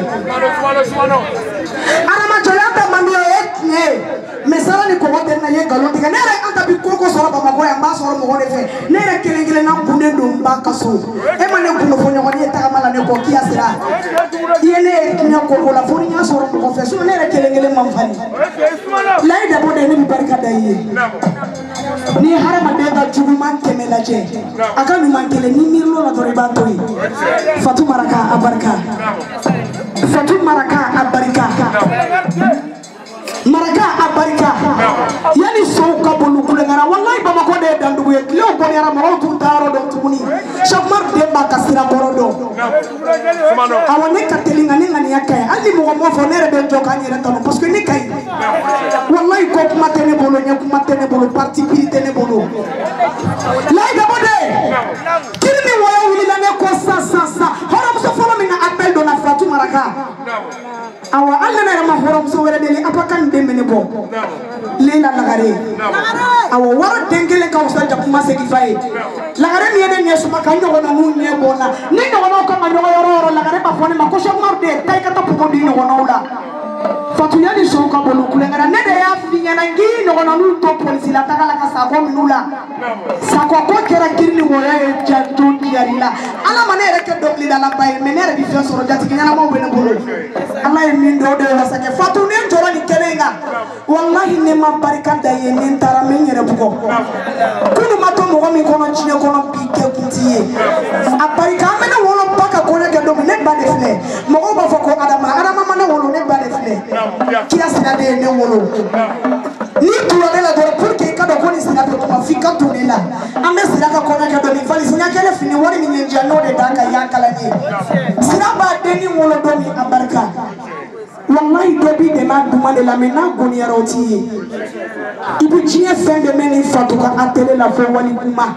ala ma jolata mamio etne mesala ni ko wote na ye galoti ka nere anta bi koko soro baba ko ya ma soro mo gone fe nere kelengele na bunde do mbaka so e ma ne kuno fonyo ko ni ta mala ne ko kiya sira yene ne ko la foni nya soro mo fe so nere kelengele mam fani lay da bode ni barikada yi ni harama bega juguman kemelaje akanu mankele ni mirlo la doriba toyi Fatou Maraka abarka Fatou Maraka abarka Maraka abarka yani soka bolu kulengara wallahi baba ko de dandugo ye leo ko yara mo tu taro do tumuni shamar de ba kasira gorodo awone katelinga ninga ni yakay ali mo mo fonere be joka ni retano parce que ni kay wallahi ko kuma tene bolo nya kuma tene bolo parti pili tene bolo lay da bode kirni waya wuli la ne ko sa horam so folo mi na appel do na Fatou Maraka awa alla na ma horam so wala deli apakan de mene bo lela lagare awa wara dengele ka usa jakuma se kifai lagare ni ene nyesu makanyo wana munye bona ninga wana ko manyo yoro lagare ba fone makosha morde tay ka to ko dino wana ula Fatou yani soka bolu kulengara nede ya finya na ngino wana nu to polisi la takala ka sako minula sako ko kera kirni moya e jatu yarila ala manere ke dobli la bay menere bi fi soro jati kinyana mo bene bolu Allah e min do de wasake Fatou ne jora ni kelenga wallahi ne ma barikada ye ne tara menyere buko kunu mato mo mi kono chine kono pike kuntiye abarika mena wolo baka kono ke do ne ba defle mo ba foko adama mana wolo ne ba defle kia sina de ne wolo ni tuwa la dore pour que kado koni sina to ma fika to lela ame sina ka kona ka do ni fali sina kele fini wori ni nja no de daka yakala ni sina ba de ni wolo do mi abarka wallahi debi de ma duma de la mena goni ya roti ibu jiye fende meni Fatou ka atele la fo wali kuma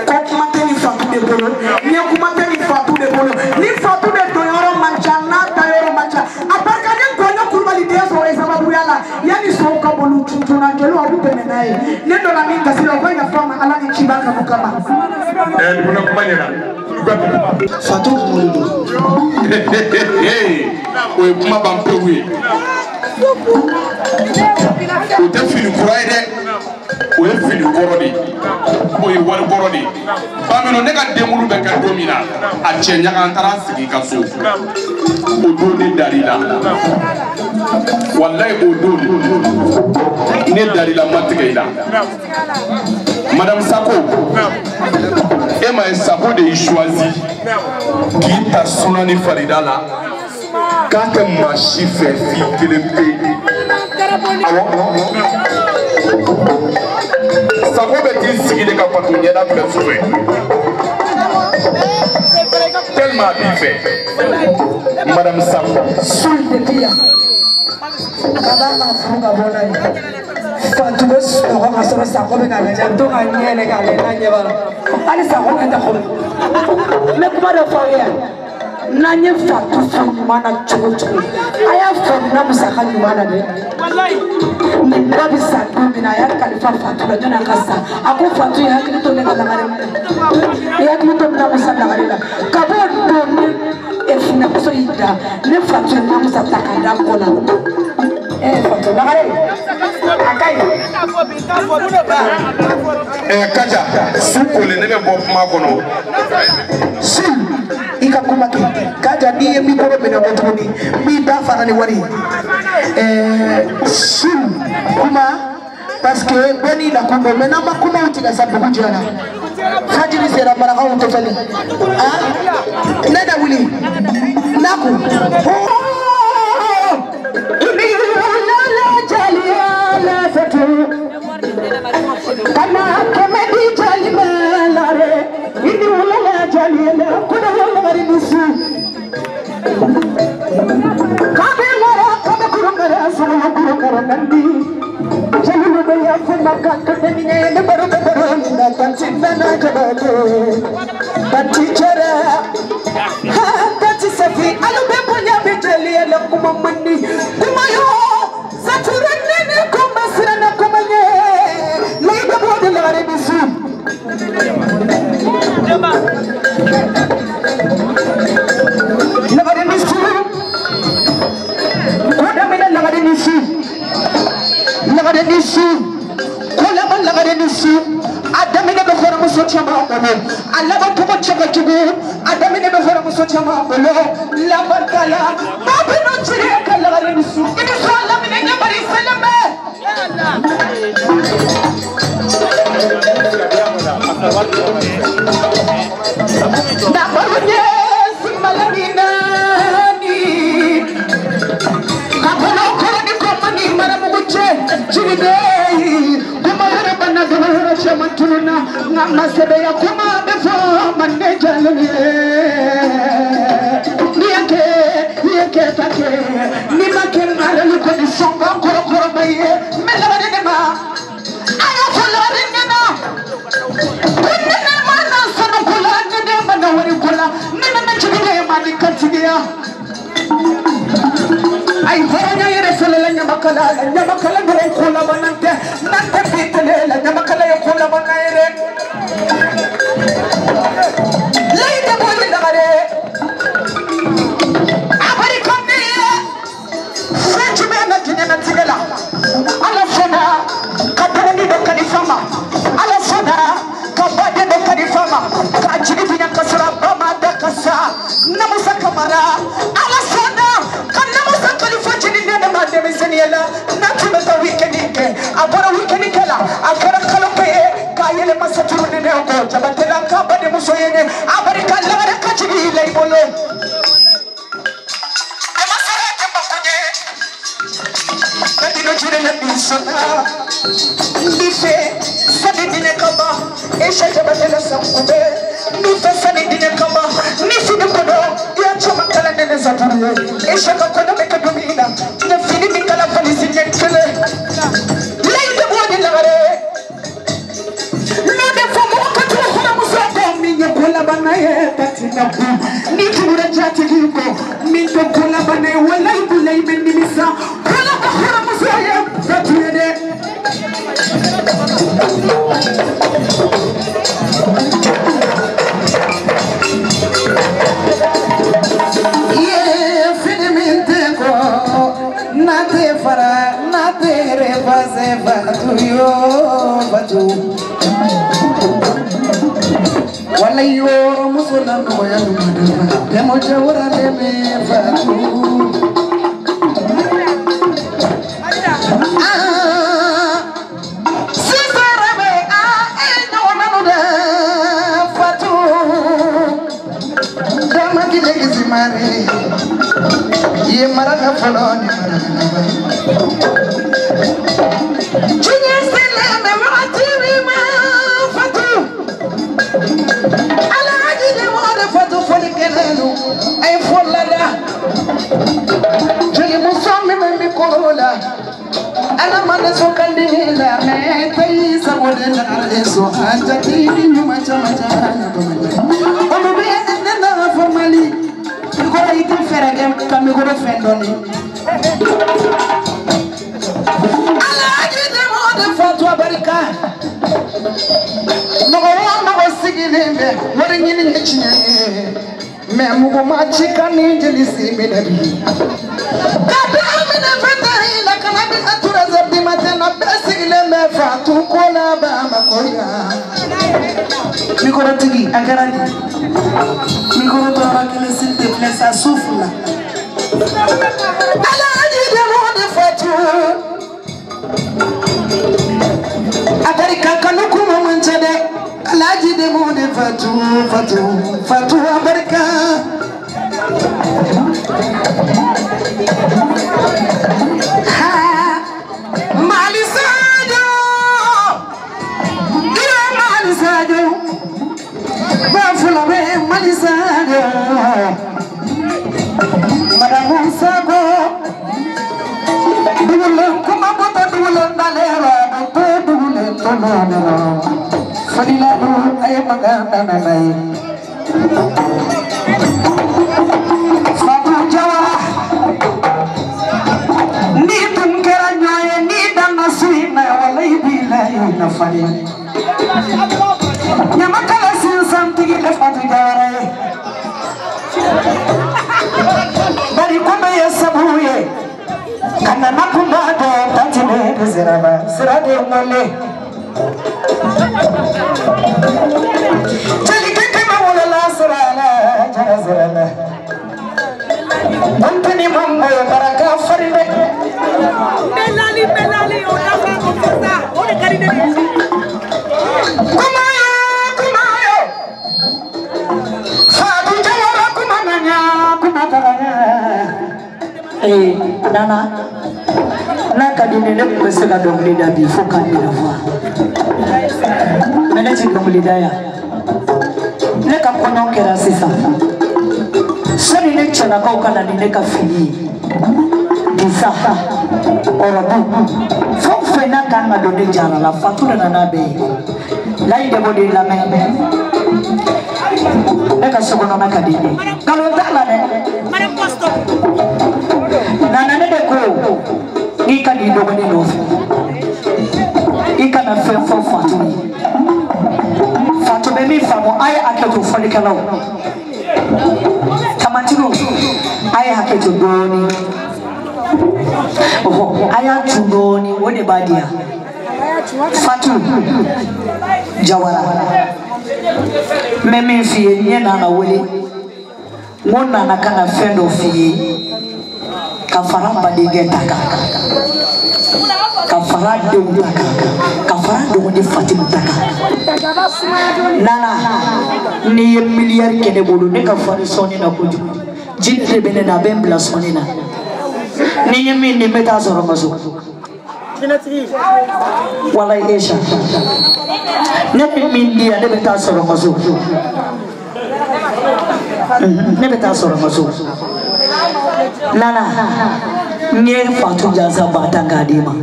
ko kuma teni Fatou de bolo ni kuma teni Fatou de bolo ni Fatou de to yoro manchana ta yoro mancha abarka ni gono kulbali de so e sababu yala yani so ka bolu tutuna kelo abu bene nae nendo na minga silo kwa ina fama ala ni chibaka mukama kuna kumanyana Fatou Molido o kuma bampewe o te fini kurai de o ye fini korodi o ye wari korodi bamino ne ka demulu be ka domina a cɛ ɲaga tara sigi ka so o don ne darila wallahi o don ne darila ma tigɛ i la Madame Sako e ma ye Sako de y'i choisi k'i ta Sunani Farida la k'a kɛ maa si fɛ f'i kelen pe Sako bɛ t'i sigi de ka Fatou ɲɛda filɛ so fɛ tellement a b'i fɛ Madame Sako Kadang fuga bona ni. Fatou bes ko ma soro Sako be kala jam to ga nyele ga le na nyeba. Ali Sako ka ta ko. Me kuma do fa ya. Na nye Fatou fa mana chocho. Aya fa na musaka ni mana de. Wallahi. Ni na bisa mina ya kalifa Fatou la jona kasa. Ako Fatou ya hakili to ne kala ngare. Ya hakili to na musaka ngare la. Kabo do ni e fina so ida. Ne Fatou na musaka kanda ko la. Fatou la ngare. Akai. Kaja sukole ne be bo kuma kono sul ika kuma ki kaja ni mi ko be na botoni mi da fara ni wari sul kuma parce que boni la ko me na ba kuma utiga sabu kujana fajiri sera mara ka unto tali ne da wuli naku ini guru karanandi jalu baya fuma kakani ne baru baru na kansinna na jabale tanti chara ha tanti safi alu be punya be jali ala kuma mani kuma yo saturane ne kuma sirana kuma ne leiba bode lare bisu lagare bisu koda mena lagare bisu lagare bisu kola man lagare bisu adamine be fora muso chama ngolo alaba tuko chaka chugu adamine be fora muso chama ngolo la batala babino chire kala lagare bisu ini so la mine nyabari salame na barunye simalamina ni kapona korani komani maramuche chiride kumayara bana gawara chamatuna ngama sebe ya kuma befo maneja lele niake take ni makengara lukoni songa koro baye melabane nema ayo fulani nena kunena mana sono kula nene mana wari kula nena chibide mani katigia ay horanya yere selele nyamakala ngere kula banante nante pitele nyamakala ya kula banayere leide boye dagare abari kone french mena jinena tigela ala fona kapani do kanifama ala fona kabade do kanifama kachiri binya kasara bama da kasa namusa kamara ala fona kanamusa kalifaji nene mande meseniela natumeta weekend ke abara weekend kala akara kalope kayele masaturu nene ko jabatela kabade muso yene abari kala kachiri ile bolo Kadino chire na bisona Nife sadi dine kamba Esha jabatela sankube Nife sadi dine kamba Nifi dukodo Ya choma kala nene zaturu Esha kakono meka dumina Nefini mikala falisi nyekele Leide mwani lagare Lode fomo katula hula musoko Minye kula banaye tatina bu Nikimura jati liko Minto kula banaye Walai bulai menimisa Kula bahara musaya Zatuyede Yeah, finiminte ko Nate fara Nate refaze Batu yo Batu Wala yo Musula no ya numadeva Demo jawara deme Batu Ye maraka foloni maraka Chinya sele me watiri ma fatu Ala aji de wade fatu foli kelelu ay folala Jeli musami me mikorola Ala mane so kandila me tay sa wode na so ajati nyuma chama chana Omo be na formali Kora iti feragem kami kora fendoni Ala aji de mode fatwa barika Mago sigilembe wari nyini nchinya Me mugo machika ni jelisi minabi Kabe amina fendari la kanabi atura zabdi matena Besigilembe fatu kola ba makoya Mikoro tigi agarani Mikoro tora kele s'il te plaît ça souffle là Ala aji de monde fatu Atari kakanu kuma manchade Ala aji de monde fatu abarika Ha Malisajo Gira Malisajo Bafula be Malisajo Madame Sago Nana, naka dinele kumeseka donglida bifuka nilava. Menechi donglida ya. Neka kono kera sisa. Sani nekcha na kauka na dineka fili. Disa. Orabu. Fofe na kanga donde jana la fatura na nabe. Lai de bodi la mebe. Neka sokono naka dine. Kalau dala ne. Madam Pastor. Nana ne de ko ika di dogo ni no ika na fe fo fatu be mi famo ay aketo fo likalo tamantino ay aketo doni aya tudoni woni badia fatu jawara meme fie nyena na wole ngona na kana fendo fie kafara badige taka kafara de utaka kafara de woni fatima taka nana ni miliyar kene bolu ne kafara soni na kuju jinde bene na bembla soni na ni yemi ni meta zoro mazo wala esha ne min dia ne meta zoro mazo ne meta zoro mazo Nana, nye fatu janza batanga dima.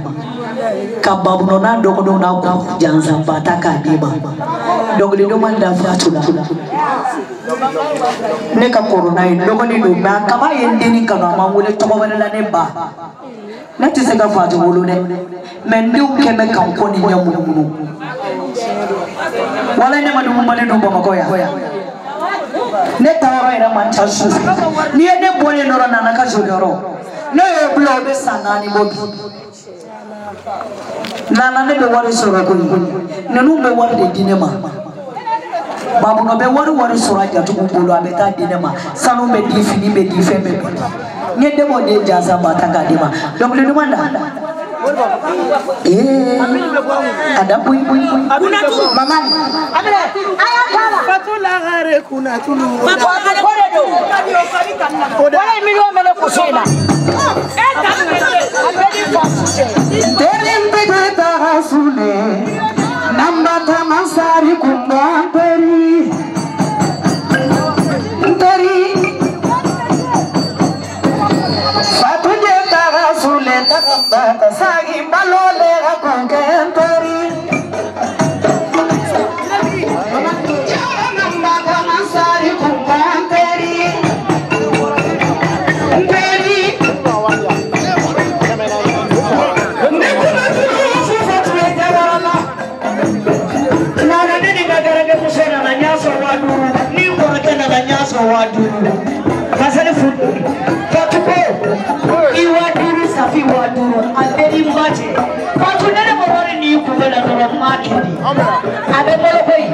Kababu nona dogo na janza batanga dima. Dogo ni doma nda fatu la. Neka corona dogo ni doma kama yendini kana mangule tobo wala neba. Nati sega fatu bolone. Mendu keme kamponi nyamu. Wala ne madu mane domba makoya. Ne tawara ira manchasu ni ne bone noro nana ka jodoro ne e blo be sanani bobi nana ne be wari soro ko ne nu be wari de dinema babu no be wari soro ja to bolo abeta dinema sanu be di fini be di fembe ne de mo de jaza batanga dima donc le demanda ada pui mama abele aya kala fatula gare kuna tulu wala milio mele kusina terimbe ta hasule namba tamasari kumbanteri teri fatuje ta hasule takamba sagi balole akongenteri waduru masale fudu katuko iwaduru safi waduru aderi mbache patu nene morore ni kubela noro makini abe molo koi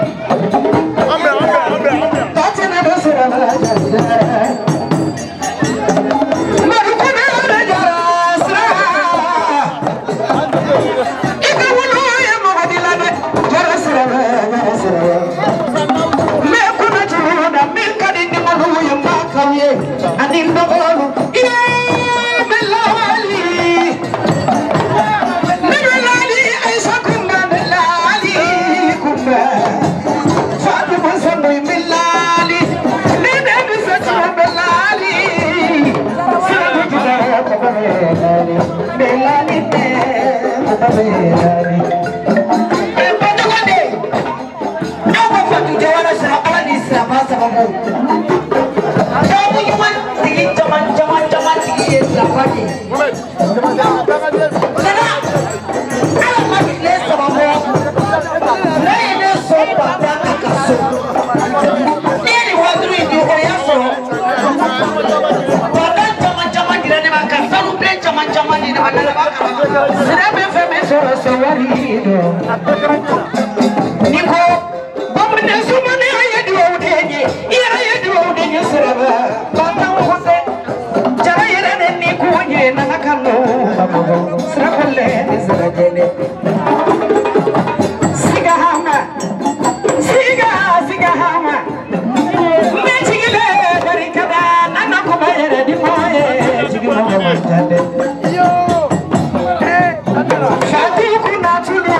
ambe patu na dosera maruko na jara sra ikawulu ya mogadilane jara sra Anin dogolu belali belali aisa kunga belali kunga Fatima sambu belali nene bisatu belali sabu jara belali belali belali sababu kamu cuma di zaman di lagi karena kalau lagi les sababu lain sopa dan kasu ini waktu itu orang so pada zaman di mana makan selalu beli zaman di mana makan sudah berfirman suara sewari itu Niko, bapaknya sumane ayah dua udenya, iya ayah dua udenya seraba. Bantang hote, cara ira neni kuonye nana kanu, serapole serajene. Siga hama, mechigile dari kada nana kubayere di moye, chigile mojande. Shadi kuna chula.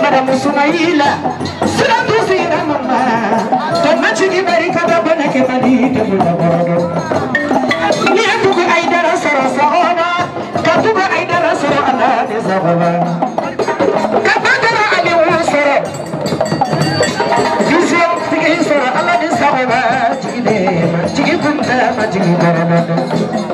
Madam Sumaila, Siratu Sira Mama, Tomachi Barika Bonake Madi, Niaku Aidara Sarasana, Katuba Aidara Sarana, Desababa, Kapatara Ali Sara, Yusuf Tigin Sara, Allah Desababa, Chigde, Chigipunta, Chigidara.